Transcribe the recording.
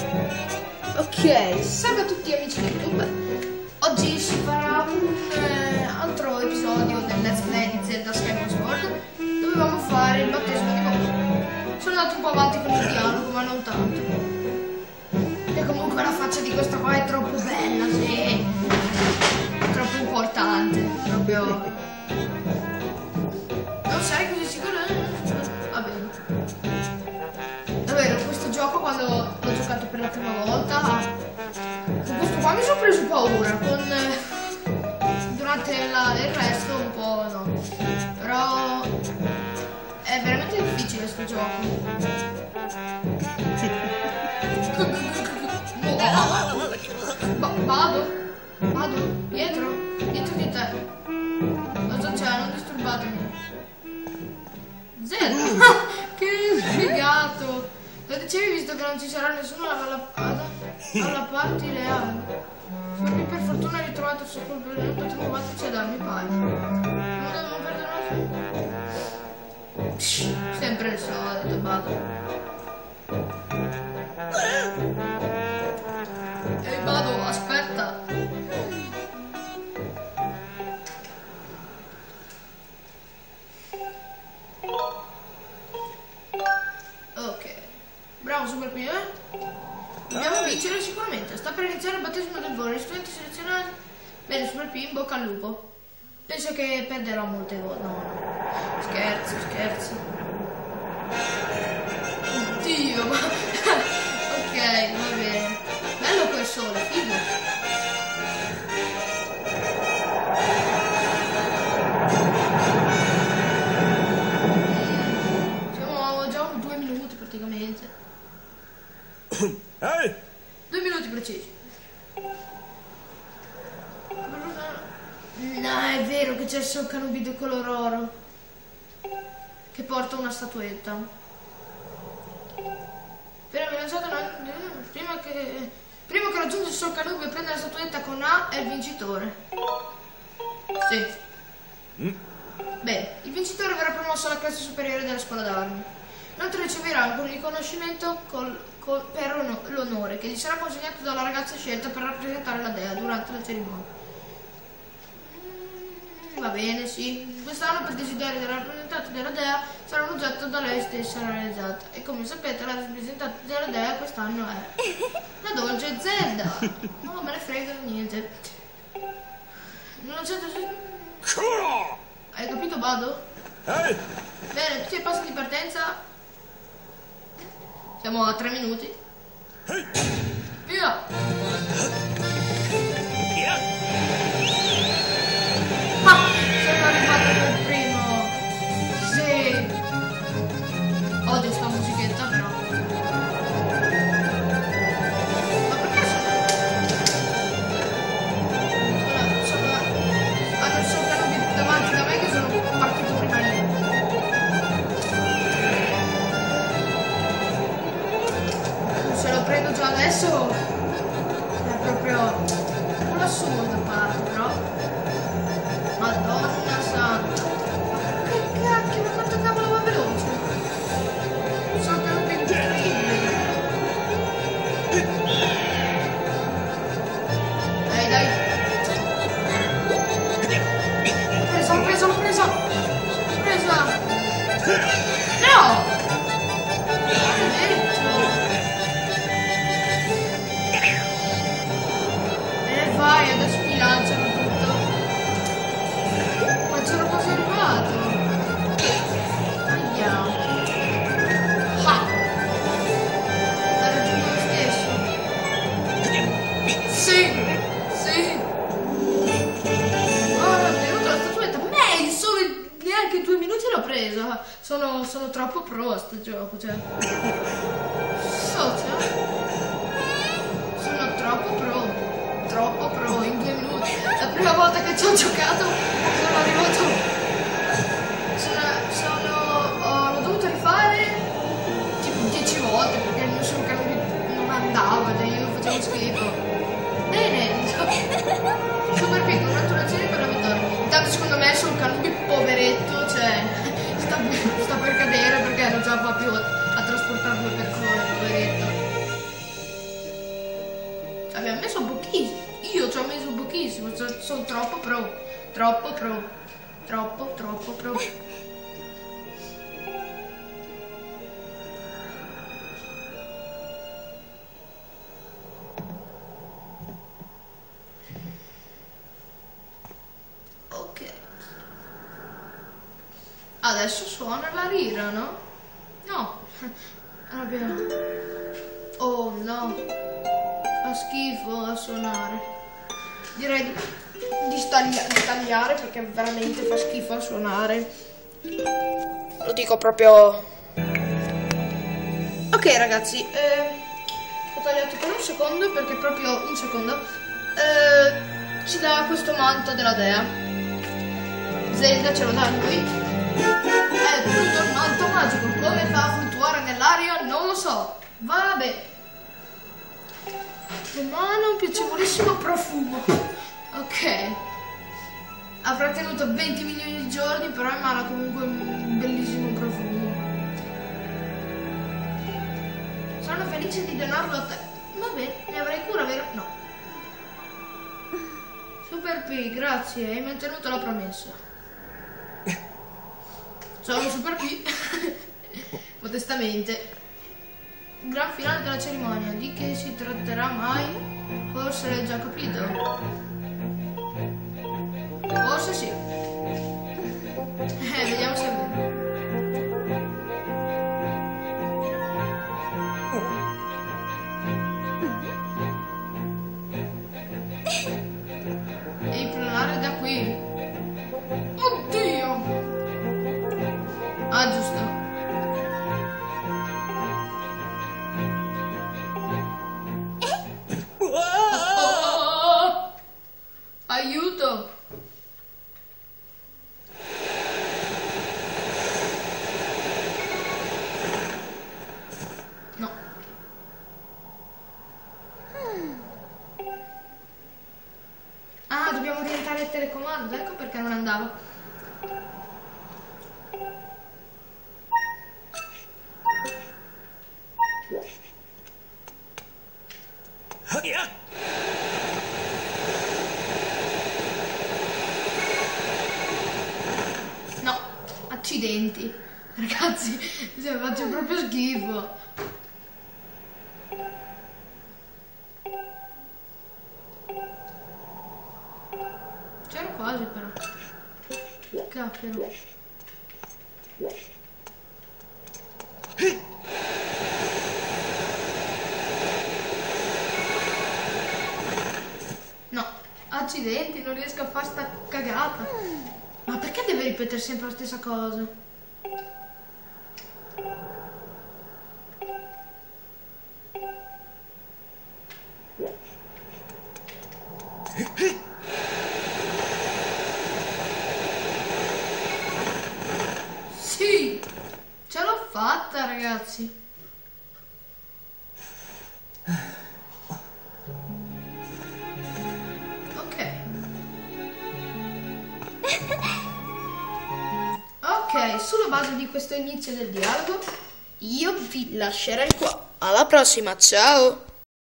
Ok, salve a tutti amici di YouTube. Oggi si farà un altro episodio del Let's Play di Zelda Skyward Sword. Dovevamo fare il battesimo di Goku. Sono andato un po' avanti con il dialogo, ma non tanto. E comunque la faccia di questa qua è troppo bella, sì. È troppo importante, proprio. Non sei così sicuro? Va bene. Davvero, questo gioco quando l'ho giocato per la prima volta, con questo qua mi sono preso paura, durante il resto un po' no. Però è veramente difficile sto gioco. Vado, dietro di te. Cosa c'è? Non disturbatemi. Zelda! Che sfigato! Lo dicevi visto che non ci sarà nessuno alla party reale. Solo per fortuna hai ritrovato il suo colpo e potremmo batterci a darmi pari. Non devo perdere una... Sempre il solito, vado. Ehi, vado, aspetta. Ok. Bravo Super P, dobbiamo vincere sicuramente. Sta per iniziare il battesimo del volo. Gli studenti selezionati. Bene Super P, in bocca al lupo. Penso che perderò molte volte. No. Scherzo. Oddio, ma... Ok, va bene. Bello quel sole, figo. Siamo già 2 minuti praticamente. Ehi! 2 minuti precisi. No, è vero che c'è il Solcanubi di color oro che porta una statuetta. Prima che raggiunge il Solcanubi e prende la statuetta con A è il vincitore. Sì. Bene, il vincitore verrà promosso alla classe superiore della scuola d'armi. Inoltre riceverà un riconoscimento per l'onore che gli sarà consegnato dalla ragazza scelta per rappresentare la dea durante la cerimonia. Va bene, sì. Quest'anno per desiderio della rappresentante della dea sarà un oggetto da lei stessa realizzata. E come sapete la rappresentante della dea quest'anno è la dolce Zelda. No, me ne frega niente. Non c'è... Hai capito, Bado? Bene, tutti i passi di partenza. Siamo a 3 minuti. Via! Sono arrivato per primo. Sì. Odio sta musichetta però. Ma perché hanno sopra davanti da me che sono partito prima io. Se lo prendo già adesso è proprio un assurdo parte, però. Madonna santa. Che cacchio, ma quanto cavolo va veloce. Sono più incredibile. Dai. Presa. No! E vai, adesso mi lanciano tutto. Ma c'ero quasi arrivato. Andiamo. Ha ragione lo stesso. Sì. Guarda, ho tenuto la statuetta. In solo neanche 2 minuti l'ho presa. Sono troppo pro a sto gioco, cioè. Sono troppo pro in 2 minuti. La prima volta che ci ho giocato sono arrivato. L'ho dovuto rifare tipo 10 volte perché il mio Solcanubi non andava, io facevo schifo. Bene, Super P, congratulazioni per la vittoria. Intanto secondo me il Solcanubi poveretto, cioè, sta per cadere perché non ce la fa più a trasportarlo per cuore, poveretto. Abbiamo messo pochissimo. Io ci ho messo pochissimo. Sono troppo pro. Troppo pro. Troppo pro. Ok. Adesso suona la lira, no? No. Oh no. Fa schifo a suonare. Direi di tagliare perché veramente fa schifo a suonare. Lo dico proprio. Ok ragazzi, ho tagliato per un secondo perché proprio un secondo ci dà questo manto della dea. Zelda ce lo dà a lui. È tutto il manto magico. Come fa a fluttuare nell'aria non lo so. Vabbè. Emana un piacevolissimo profumo. Ok. Avrà tenuto 20 milioni di giorni, però emana comunque un bellissimo profumo. Sono felice di donarlo a te. Va bene, ne avrai cura, vero? No. Super P, grazie, hai mantenuto la promessa. Sono Super P. Modestamente. Gran finale della cerimonia. Di che si tratterà mai? Forse l'hai già capito? Forse sì. Vediamo se è vero. Devi planare da qui. Oddio! Ah, giusto. Aiuto! No. Ah, dobbiamo orientare il telecomando, ecco perché non andava. No, accidenti. Ragazzi, faccio proprio schifo. C'ero quasi però. Cacchio. No, accidenti, non riesco a fare sta cagata. Ma perché deve ripetere sempre la stessa cosa? Sì, ce l'ho fatta ragazzi. Ok, sulla base di questo inizio del dialogo io vi lascerei qua. Alla prossima, ciao!